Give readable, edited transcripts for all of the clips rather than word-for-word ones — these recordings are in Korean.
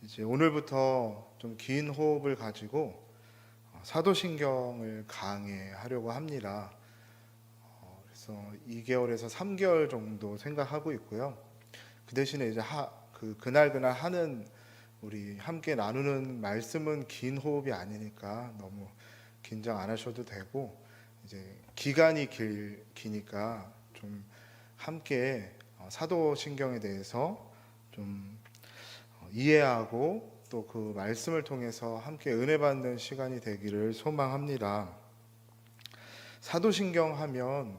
이제 오늘부터 좀 긴 호흡을 가지고 사도신경을 강해하려고 합니다. 그래서 2개월에서 3개월 정도 생각하고 있고요. 그 대신에 이제 그날 하는 우리 함께 나누는 말씀은 긴 호흡이 아니니까 너무 긴장 안 하셔도 되고, 이제 기간이 기니까 좀 함께 사도신경에 대해서 좀 이해하고 또 그 말씀을 통해서 함께 은혜 받는 시간이 되기를 소망합니다. 사도신경 하면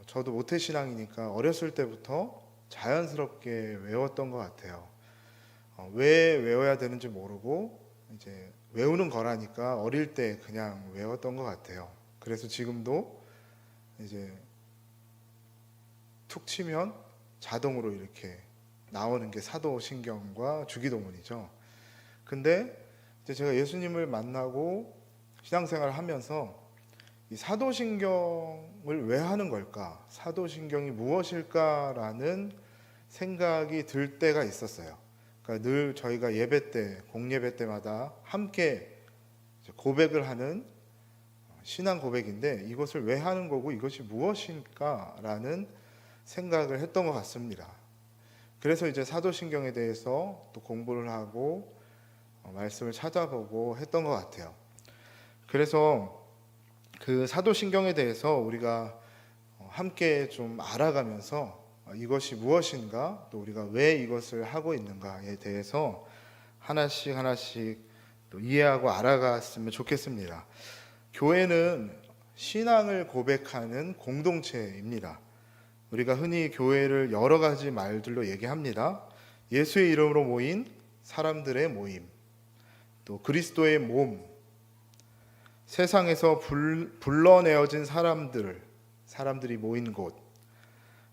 저도 모태신앙이니까 어렸을 때부터 자연스럽게 외웠던 것 같아요. 왜 외워야 되는지 모르고 이제 외우는 거라니까 어릴 때 그냥 외웠던 것 같아요. 그래서 지금도 이제 툭 치면 자동으로 이렇게 나오는 게 사도신경과 주기도문이죠. 근데 이제 제가 예수님을 만나고 신앙생활을 하면서 이 사도신경을 왜 하는 걸까? 사도신경이 무엇일까라는 생각이 들 때가 있었어요. 그러니까 늘 저희가 예배 때, 공예배 때마다 함께 고백을 하는 신앙 고백인데, 이것을 왜 하는 거고 이것이 무엇일까라는 생각을 했던 것 같습니다. 그래서 이제 사도신경에 대해서 또 공부를 하고 말씀을 찾아보고 했던 것 같아요. 그래서 그 사도신경에 대해서 우리가 함께 좀 알아가면서 이것이 무엇인가, 또 우리가 왜 이것을 하고 있는가에 대해서 하나씩 또 이해하고 알아갔으면 좋겠습니다. 교회는 신앙을 고백하는 공동체입니다. 우리가 흔히 교회를 여러 가지 말들로 얘기합니다. 예수의 이름으로 모인 사람들의 모임, 또 그리스도의 몸, 세상에서 불러내어진 사람들이 모인 곳,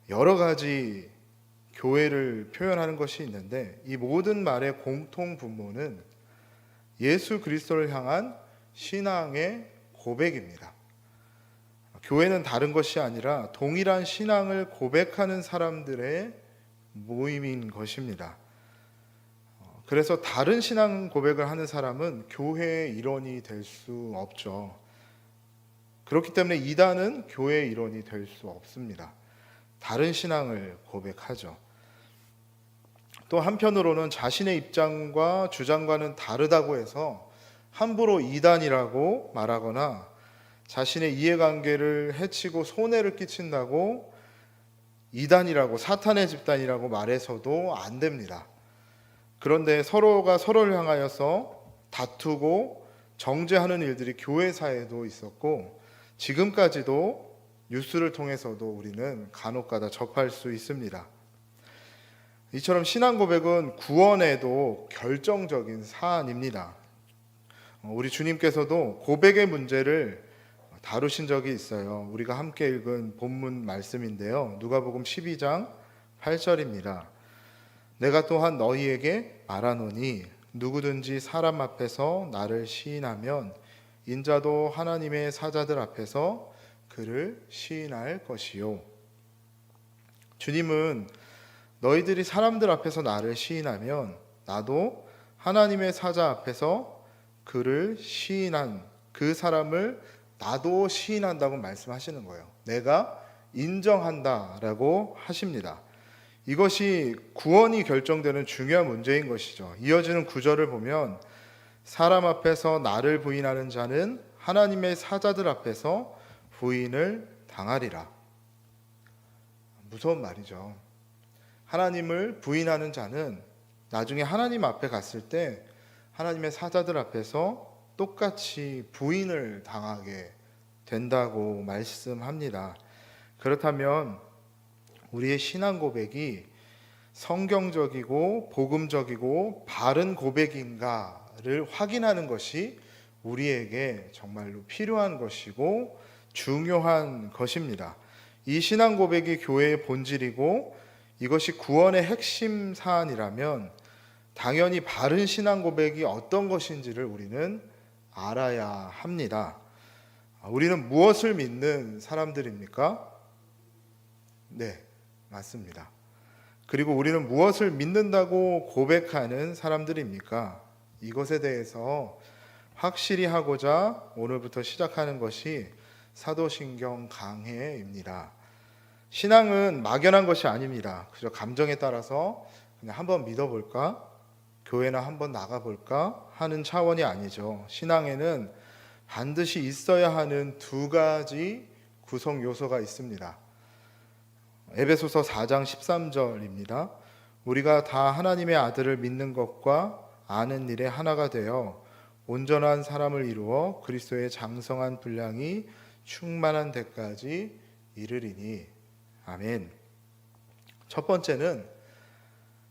여러 가지 교회를 표현하는 것이 있는데, 이 모든 말의 공통 분모는 예수 그리스도를 향한 신앙의 고백입니다. 교회는 다른 것이 아니라 동일한 신앙을 고백하는 사람들의 모임인 것입니다. 그래서 다른 신앙 고백을 하는 사람은 교회의 일원이 될 수 없죠. 그렇기 때문에 이단은 교회의 일원이 될 수 없습니다. 다른 신앙을 고백하죠. 또 한편으로는 자신의 입장과 주장과는 다르다고 해서 함부로 이단이라고 말하거나 자신의 이해관계를 해치고 손해를 끼친다고 이단이라고, 사탄의 집단이라고 말해서도 안 됩니다. 그런데 서로가 서로를 향하여서 다투고 정죄하는 일들이 교회사에도 있었고, 지금까지도 뉴스를 통해서도 우리는 간혹가다 접할 수 있습니다. 이처럼 신앙 고백은 구원에도 결정적인 사안입니다. 우리 주님께서도 고백의 문제를 다루신 적이 있어요. 우리가 함께 읽은 본문 말씀인데요. 누가복음 12장 8절입니다. 내가 또한 너희에게 말하노니 누구든지 사람 앞에서 나를 시인하면 인자도 하나님의 사자들 앞에서 그를 시인할 것이요. 주님은 너희들이 사람들 앞에서 나를 시인하면 나도 하나님의 사자 앞에서 그를 시인한 그 사람을 나도 시인한다고 말씀하시는 거예요. 내가 인정한다라고 하십니다. 이것이 구원이 결정되는 중요한 문제인 것이죠. 이어지는 구절을 보면 사람 앞에서 나를 부인하는 자는 하나님의 사자들 앞에서 부인을 당하리라. 무서운 말이죠. 하나님을 부인하는 자는 나중에 하나님 앞에 갔을 때 하나님의 사자들 앞에서 똑같이 부인을 당하게 된다고 말씀합니다. 그렇다면 우리의 신앙 고백이 성경적이고 복음적이고 바른 고백인가를 확인하는 것이 우리에게 정말로 필요한 것이고 중요한 것입니다. 이 신앙 고백이 교회의 본질이고 이것이 구원의 핵심 사안이라면 당연히 바른 신앙 고백이 어떤 것인지를 우리는 알아야 합니다. 우리는 무엇을 믿는 사람들입니까? 네, 맞습니다. 그리고 우리는 무엇을 믿는다고 고백하는 사람들입니까? 이것에 대해서 확실히 하고자 오늘부터 시작하는 것이 사도신경 강해입니다. 신앙은 막연한 것이 아닙니다. 그저 감정에 따라서 그냥 한번 믿어볼까? 교회나 한번 나가볼까? 하는 차원이 아니죠. 신앙에는 반드시 있어야 하는 두 가지 구성 요소가 있습니다. 에베소서 4장 13절입니다. 우리가 다 하나님의 아들을 믿는 것과 아는 일에 하나가 되어 온전한 사람을 이루어 그리스도의 장성한 분량이 충만한 데까지 이르리니. 아멘. 첫 번째는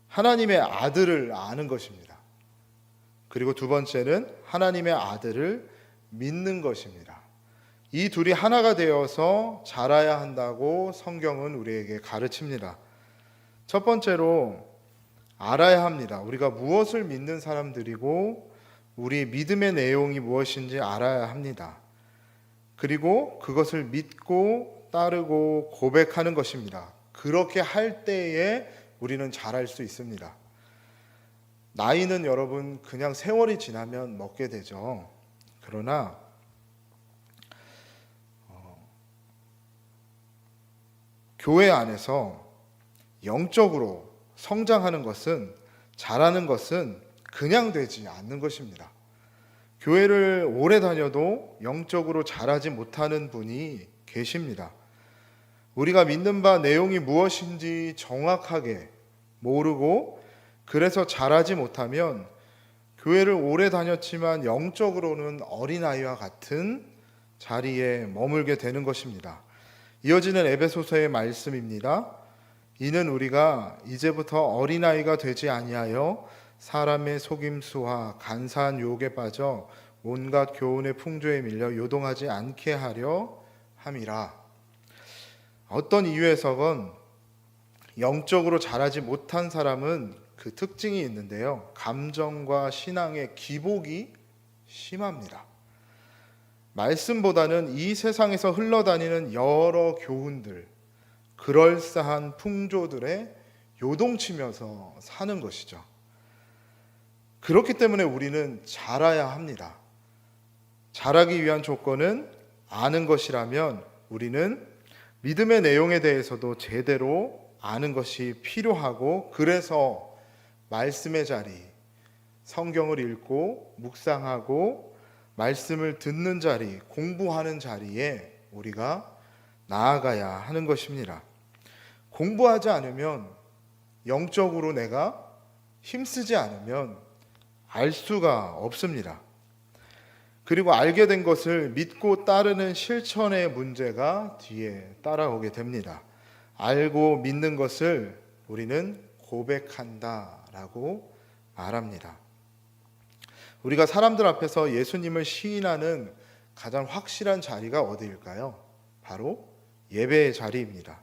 하나님의 아들을 아는 것입니다. 그리고 두 번째는 하나님의 아들을 믿는 것입니다. 이 둘이 하나가 되어서 자라야 한다고 성경은 우리에게 가르칩니다. 첫 번째로 알아야 합니다. 우리가 무엇을 믿는 사람들이고 우리 믿음의 내용이 무엇인지 알아야 합니다. 그리고 그것을 믿고 따르고 고백하는 것입니다. 그렇게 할 때에 우리는 잘할 수 있습니다. 나이는 여러분 그냥 세월이 지나면 먹게 되죠. 그러나 교회 안에서 영적으로 성장하는 것은, 자라는 것은 그냥 되지 않는 것입니다. 교회를 오래 다녀도 영적으로 자라지 못하는 분이 계십니다. 우리가 믿는 바 내용이 무엇인지 정확하게 모르고 그래서 자라지 못하면 교회를 오래 다녔지만 영적으로는 어린아이와 같은 자리에 머물게 되는 것입니다. 이어지는 에베소서의 말씀입니다. 이는 우리가 이제부터 어린아이가 되지 아니하여 사람의 속임수와 간사한 유혹에 빠져 온갖 교훈의 풍조에 밀려 요동하지 않게 하려 함이라. 어떤 이유에서건 영적으로 자라지 못한 사람은 그 특징이 있는데요. 감정과 신앙의 기복이 심합니다. 말씀보다는 이 세상에서 흘러다니는 여러 교훈들, 그럴싸한 풍조들에 요동치면서 사는 것이죠. 그렇기 때문에 우리는 자라야 합니다. 자라기 위한 조건은 아는 것이라면 우리는 믿음의 내용에 대해서도 제대로 아는 것이 필요하고, 그래서 말씀의 자리, 성경을 읽고 묵상하고 말씀을 듣는 자리, 공부하는 자리에 우리가 나아가야 하는 것입니다. 공부하지 않으면, 영적으로 내가 힘쓰지 않으면 알 수가 없습니다. 그리고 알게 된 것을 믿고 따르는 실천의 문제가 뒤에 따라오게 됩니다. 알고 믿는 것을 우리는 고백한다라고 말합니다. 우리가 사람들 앞에서 예수님을 시인하는 가장 확실한 자리가 어디일까요? 바로 예배의 자리입니다.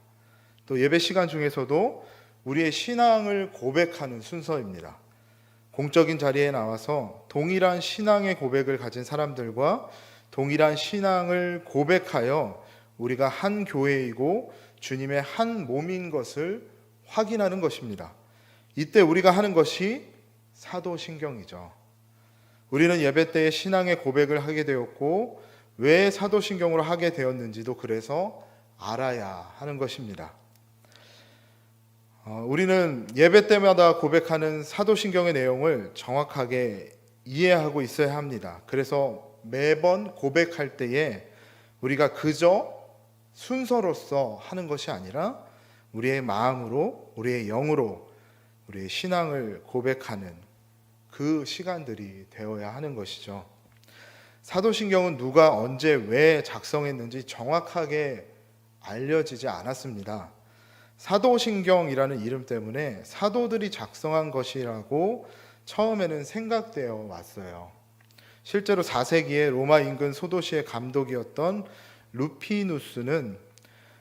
또 예배 시간 중에서도 우리의 신앙을 고백하는 순서입니다. 공적인 자리에 나와서 동일한 신앙의 고백을 가진 사람들과 동일한 신앙을 고백하여 우리가 한 교회이고 주님의 한 몸인 것을 확인하는 것입니다. 이때 우리가 하는 것이 사도신경이죠. 우리는 예배 때에 신앙의 고백을 하게 되었고 왜 사도신경으로 하게 되었는지도 그래서 알아야 하는 것입니다. 우리는 예배 때마다 고백하는 사도신경의 내용을 정확하게 이해하고 있어야 합니다. 그래서 매번 고백할 때에 우리가 그저 순서로서 하는 것이 아니라 우리의 마음으로, 우리의 영으로 우리의 신앙을 고백하는 그 시간들이 되어야 하는 것이죠. 사도신경은 누가 언제 왜 작성했는지 정확하게 알려지지 않았습니다. 사도신경이라는 이름 때문에 사도들이 작성한 것이라고 처음에는 생각되어 왔어요. 실제로 4세기에 로마 인근 소도시의 감독이었던 루피누스는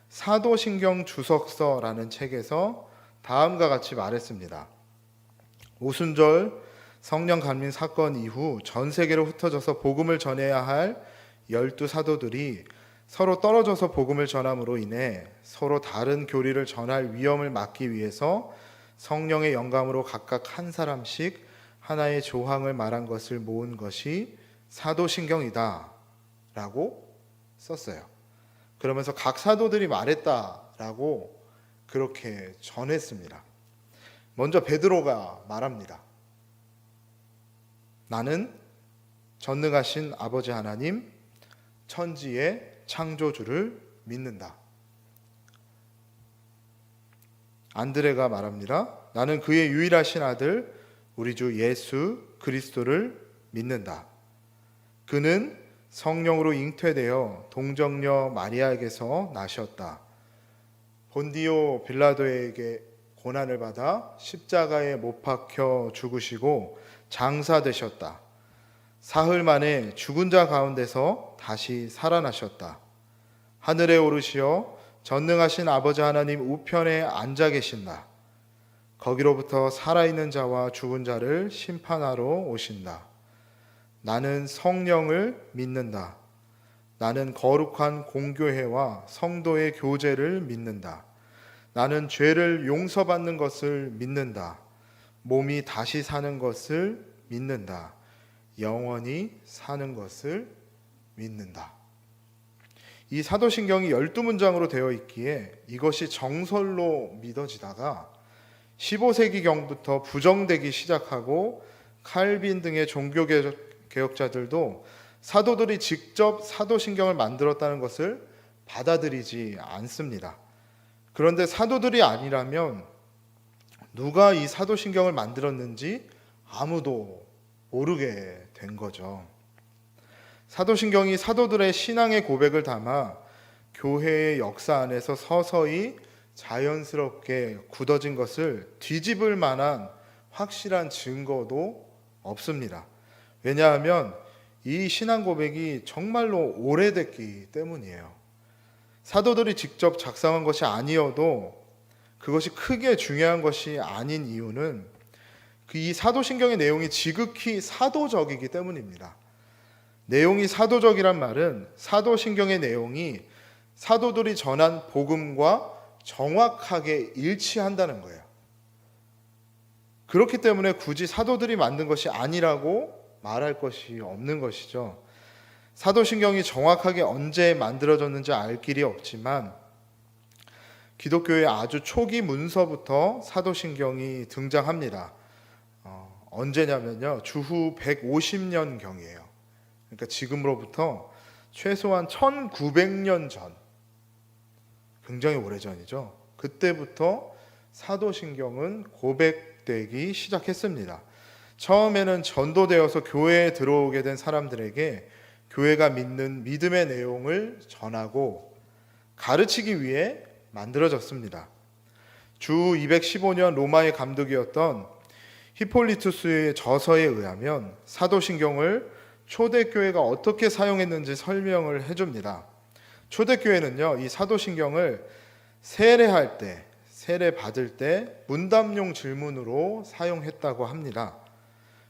사도신경 주석서라는 책에서 다음과 같이 말했습니다. 오순절 성령 감림 사건 이후 전 세계로 흩어져서 복음을 전해야 할 12사도들이 서로 떨어져서 복음을 전함으로 인해 서로 다른 교리를 전할 위험을 막기 위해서 성령의 영감으로 각각 한 사람씩 하나의 조항을 말한 것을 모은 것이 사도신경이다 라고 썼어요. 그러면서 각 사도들이 말했다라고 그렇게 전했습니다. 먼저 베드로가 말합니다. 나는 전능하신 아버지 하나님, 천지의 창조주를 믿는다. 안드레가 말합니다. 나는 그의 유일하신 아들 우리 주 예수 그리스도를 믿는다. 그는 성령으로 잉태되어 동정녀 마리아에게서 나셨다. 본디오 빌라도에게 고난을 받아 십자가에 못 박혀 죽으시고 장사되셨다. 사흘 만에 죽은 자 가운데서 다시 살아나셨다. 하늘에 오르시어 전능하신 아버지 하나님 우편에 앉아 계신다. 거기로부터 살아있는 자와 죽은 자를 심판하러 오신다. 나는 성령을 믿는다. 나는 거룩한 공교회와 성도의 교제를 믿는다. 나는 죄를 용서받는 것을 믿는다. 몸이 다시 사는 것을 믿는다. 영원히 사는 것을 믿는다. 이 사도신경이 12문장으로 되어 있기에 이것이 정설로 믿어지다가 15세기경부터 부정되기 시작하고 칼빈 등의 종교개혁자들도 사도들이 직접 사도신경을 만들었다는 것을 받아들이지 않습니다. 그런데 사도들이 아니라면 누가 이 사도신경을 만들었는지 아무도 모르게 된 거죠. 사도신경이 사도들의 신앙의 고백을 담아 교회의 역사 안에서 서서히 자연스럽게 굳어진 것을 뒤집을 만한 확실한 증거도 없습니다. 왜냐하면 이 신앙 고백이 정말로 오래됐기 때문이에요. 사도들이 직접 작성한 것이 아니어도 그것이 크게 중요한 것이 아닌 이유는 이 사도신경의 내용이 지극히 사도적이기 때문입니다. 내용이 사도적이란 말은 사도신경의 내용이 사도들이 전한 복음과 정확하게 일치한다는 거예요. 그렇기 때문에 굳이 사도들이 만든 것이 아니라고 말할 것이 없는 것이죠. 사도신경이 정확하게 언제 만들어졌는지 알 길이 없지만 기독교의 아주 초기 문서부터 사도신경이 등장합니다. 언제냐면요, 주후 150년경이에요. 그러니까 지금으로부터 최소한 1900년 전, 굉장히 오래전이죠. 그때부터 사도신경은 고백되기 시작했습니다. 처음에는 전도되어서 교회에 들어오게 된 사람들에게 교회가 믿는 믿음의 내용을 전하고 가르치기 위해 만들어졌습니다. 주 215년 로마의 감독이었던 히폴리투스의 저서에 의하면 사도신경을 초대교회가 어떻게 사용했는지 설명을 해줍니다. 초대교회는요, 이 사도신경을 세례할 때, 세례 받을 때 문답용 질문으로 사용했다고 합니다.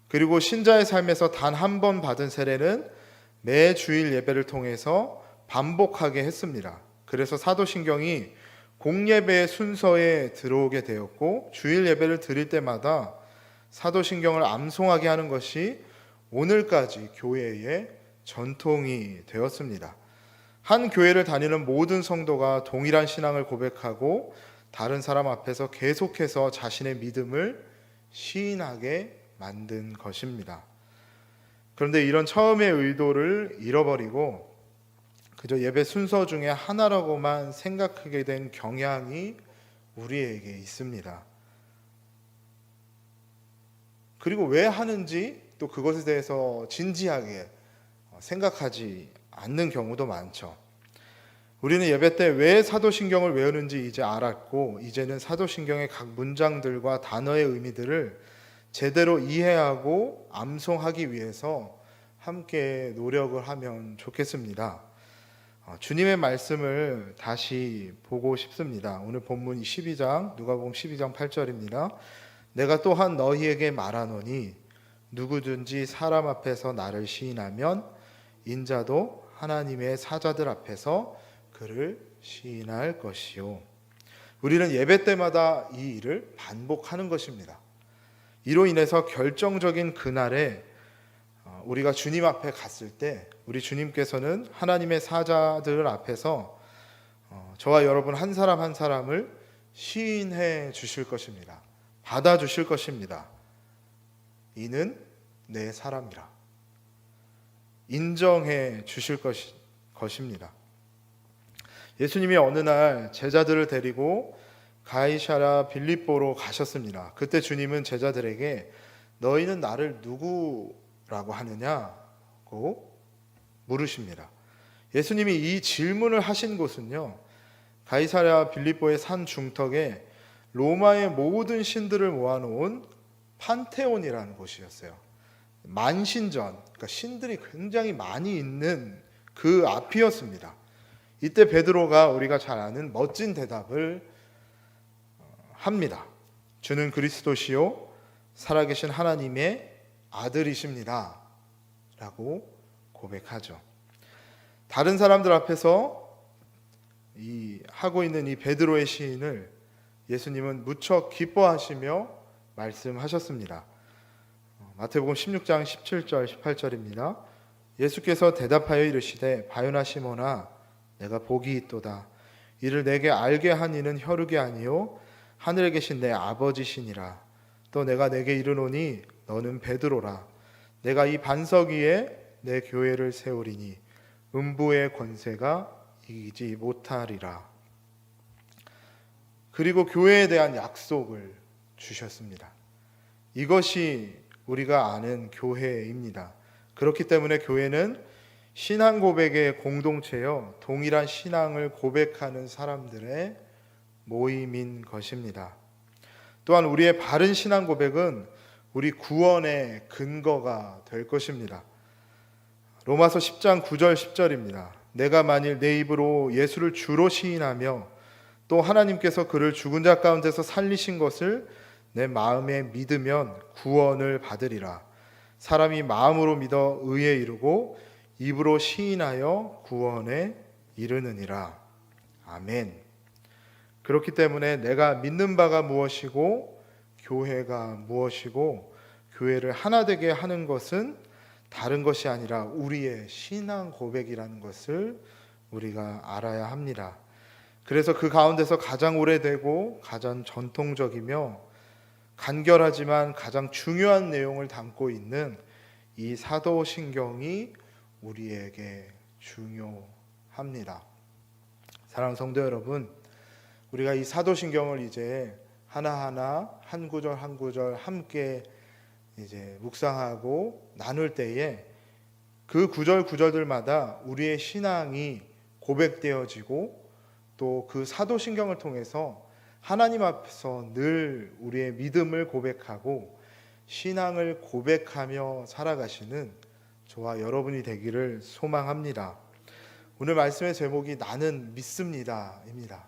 그리고 신자의 삶에서 단 한 번 받은 세례는 매 주일 예배를 통해서 반복하게 했습니다. 그래서 사도신경이 공예배의 순서에 들어오게 되었고 주일 예배를 드릴 때마다 사도신경을 암송하게 하는 것이 오늘까지 교회의 전통이 되었습니다. 한 교회를 다니는 모든 성도가 동일한 신앙을 고백하고 다른 사람 앞에서 계속해서 자신의 믿음을 시인하게 만든 것입니다. 그런데 이런 처음의 의도를 잃어버리고 그저 예배 순서 중에 하나라고만 생각하게 된 경향이 우리에게 있습니다. 그리고 왜 하는지 또 그것에 대해서 진지하게 생각하지 않는 경우도 많죠. 우리는 예배 때 왜 사도신경을 외우는지 이제 알았고 이제는 사도신경의 각 문장들과 단어의 의미들을 제대로 이해하고 암송하기 위해서 함께 노력을 하면 좋겠습니다. 주님의 말씀을 다시 보고 싶습니다. 오늘 본문 12장 누가복음 12장 8절입니다. 내가 또한 너희에게 말하노니 누구든지 사람 앞에서 나를 시인하면 인자도 하나님의 사자들 앞에서 그를 시인할 것이요. 우리는 예배 때마다 이 일을 반복하는 것입니다. 이로 인해서 결정적인 그날에 우리가 주님 앞에 갔을 때 우리 주님께서는 하나님의 사자들 앞에서 저와 여러분 한 사람 한 사람을 시인해 주실 것입니다. 받아 주실 것입니다. 이는 내 사람이라 인정해 주실 것입니다. 예수님이 어느 날 제자들을 데리고 가이사랴 빌립보로 가셨습니다. 그때 주님은 제자들에게 너희는 나를 누구라고 하느냐고 물으십니다. 예수님이 이 질문을 하신 곳은요, 가이사랴 빌립보의 산 중턱에 로마의 모든 신들을 모아놓은 판테온이라는 곳이었어요. 만신전, 그러니까 신들이 굉장히 많이 있는 그 앞이었습니다. 이때 베드로가 우리가 잘 아는 멋진 대답을 합니다. 주는 그리스도시요 살아계신 하나님의 아들이십니다 라고 고백하죠. 다른 사람들 앞에서 하고 있는 이 베드로의 시인을 예수님은 무척 기뻐하시며 말씀하셨습니다. 마태복음 16장 17절 18절입니다. 예수께서 대답하여 이르시되 바요나 시몬아 내가 복이 있도다. 이를 내게 알게 한 이는 혈육이 아니요 하늘에 계신 내 아버지시니라. 또 내가 내게 이르노니 너는 베드로라. 내가 이 반석 위에 내 교회를 세우리니 음부의 권세가 이기지 못하리라. 그리고 교회에 대한 약속을 주셨습니다. 이것이 우리가 아는 교회입니다. 그렇기 때문에 교회는 신앙 고백의 공동체요, 동일한 신앙을 고백하는 사람들의 모임인 것입니다. 또한 우리의 바른 신앙 고백은 우리 구원의 근거가 될 것입니다. 로마서 10장 9절 10절입니다. 내가 만일 내 입으로 예수를 주로 시인하며 또 하나님께서 그를 죽은 자 가운데서 살리신 것을 내 마음에 믿으면 구원을 받으리라. 사람이 마음으로 믿어 의에 이르고 입으로 시인하여 구원에 이르느니라. 아멘. 그렇기 때문에 내가 믿는 바가 무엇이고 교회가 무엇이고 교회를 하나 되게 하는 것은 다른 것이 아니라 우리의 신앙 고백이라는 것을 우리가 알아야 합니다. 그래서 그 가운데서 가장 오래되고 가장 전통적이며 간결하지만 가장 중요한 내용을 담고 있는 이 사도신경이 우리에게 중요합니다. 사랑하는 성도 여러분, 우리가 이 사도신경을 이제 하나하나 한 구절 한 구절 함께 이제 묵상하고 나눌 때에 그 구절 구절들마다 우리의 신앙이 고백되어지고 또 그 사도신경을 통해서 하나님 앞에서 늘 우리의 믿음을 고백하고 신앙을 고백하며 살아가시는 저와 여러분이 되기를 소망합니다. 오늘 말씀의 제목이 나는 믿습니다입니다.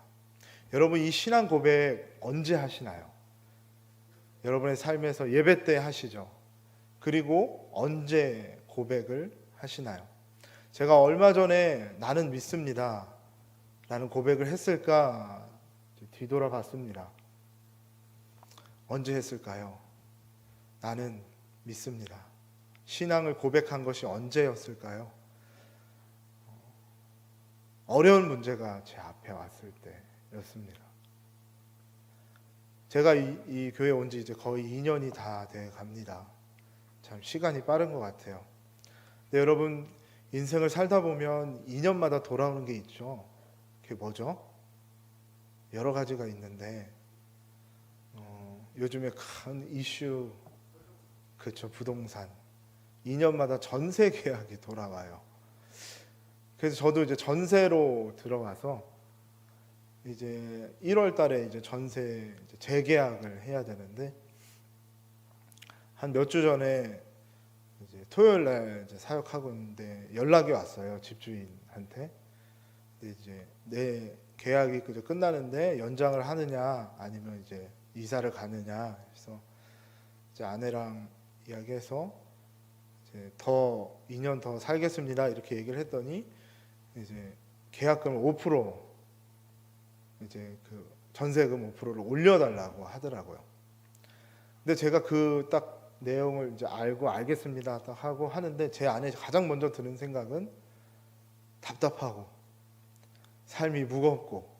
여러분 이 신앙 고백 언제 하시나요? 여러분의 삶에서 예배 때 하시죠. 그리고 언제 고백을 하시나요? 제가 얼마 전에 나는 믿습니다 라는 고백을 했을까 뒤돌아봤습니다. 언제 했을까요? 나는 믿습니다. 신앙을 고백한 것이 언제였을까요? 어려운 문제가 제 앞에 왔을 때였습니다. 제가 이 교회에 온 지 이제 거의 2년이 다 돼 갑니다. 참 시간이 빠른 것 같아요. 근데 여러분 인생을 살다 보면 2년마다 돌아오는 게 있죠. 그게 뭐죠? 여러 가지가 있는데 요즘에 큰 이슈 그렇죠, 부동산. 2년마다 전세 계약이 돌아와요. 그래서 저도 이제 전세로 들어가서 이제 1월 달에 이제 전세 재계약을 해야 되는데 한 몇 주 전에 이제 토요일 날 이제 사역하고 있는데 연락이 왔어요, 집주인한테. 근데 이제 내 계약이 그저 끝나는데 연장을 하느냐 아니면 이제 이사를 가느냐. 그래서 이제 아내랑 이야기해서 이제 더 2년 더 살겠습니다 이렇게 얘기를 했더니 이제 계약금 5% 이제 그 전세금 5%를 올려달라고 하더라고요. 근데 제가 그 딱 내용을 이제 알고 알겠습니다 딱 하고 하는데 제 안에 가장 먼저 드는 생각은 답답하고 삶이 무겁고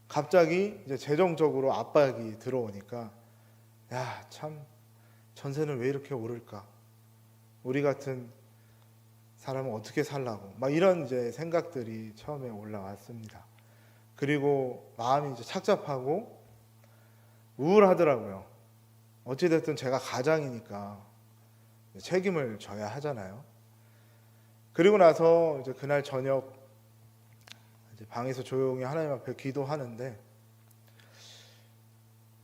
갑자기 이제 재정적으로 압박이 들어오니까 야, 참 전세는 왜 이렇게 오를까? 우리 같은 사람은 어떻게 살라고? 막 이런 이제 생각들이 처음에 올라왔습니다. 그리고 마음이 이제 착잡하고 우울하더라고요. 어찌됐든 제가 가장이니까 책임을 져야 하잖아요. 그리고 나서 이제 그날 저녁 이제 방에서 조용히 하나님 앞에 기도하는데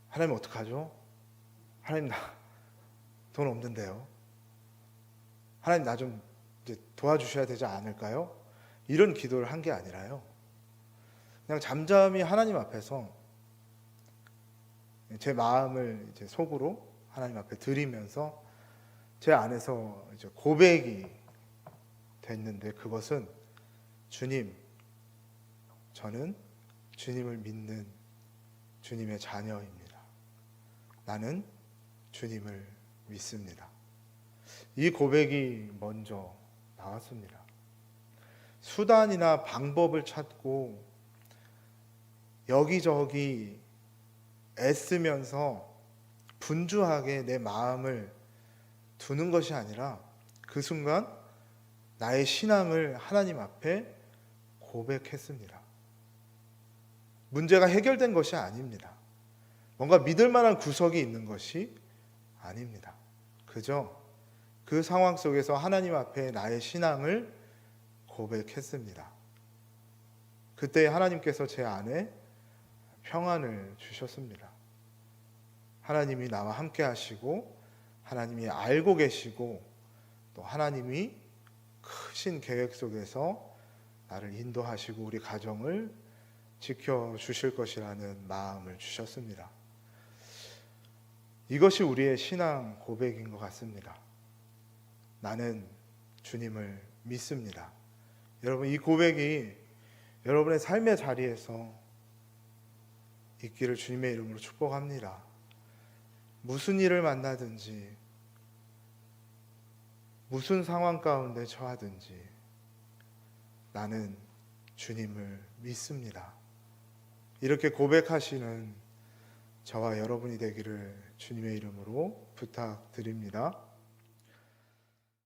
하나님 어떡하죠? 하나님 나 돈 없는데요. 하나님 나 좀 이제 도와주셔야 되지 않을까요? 이런 기도를 한 게 아니라요. 그냥 잠잠히 하나님 앞에서 제 마음을 이제 속으로 하나님 앞에 드리면서 제 안에서 이제 고백이 됐는데 그것은 주님, 저는 주님을 믿는 주님의 자녀입니다. 나는 주님을 믿습니다. 이 고백이 먼저 나왔습니다. 수단이나 방법을 찾고 여기저기 애쓰면서 분주하게 내 마음을 두는 것이 아니라 그 순간 나의 신앙을 하나님 앞에 고백했습니다. 문제가 해결된 것이 아닙니다. 뭔가 믿을 만한 구석이 있는 것이 아닙니다. 그저 그 상황 속에서 하나님 앞에 나의 신앙을 고백했습니다. 그때 하나님께서 제 안에 평안을 주셨습니다. 하나님이 나와 함께 하시고 하나님이 알고 계시고 또 하나님이 크신 계획 속에서 나를 인도하시고 우리 가정을 지켜주실 것이라는 마음을 주셨습니다. 이것이 우리의 신앙 고백인 것 같습니다. 나는 주님을 믿습니다. 여러분, 이 고백이 여러분의 삶의 자리에서 있기를 주님의 이름으로 축복합니다. 무슨 일을 만나든지 무슨 상황 가운데 처하든지 나는 주님을 믿습니다. 이렇게 고백하시는 저와 여러분이 되기를 주님의 이름으로 부탁드립니다.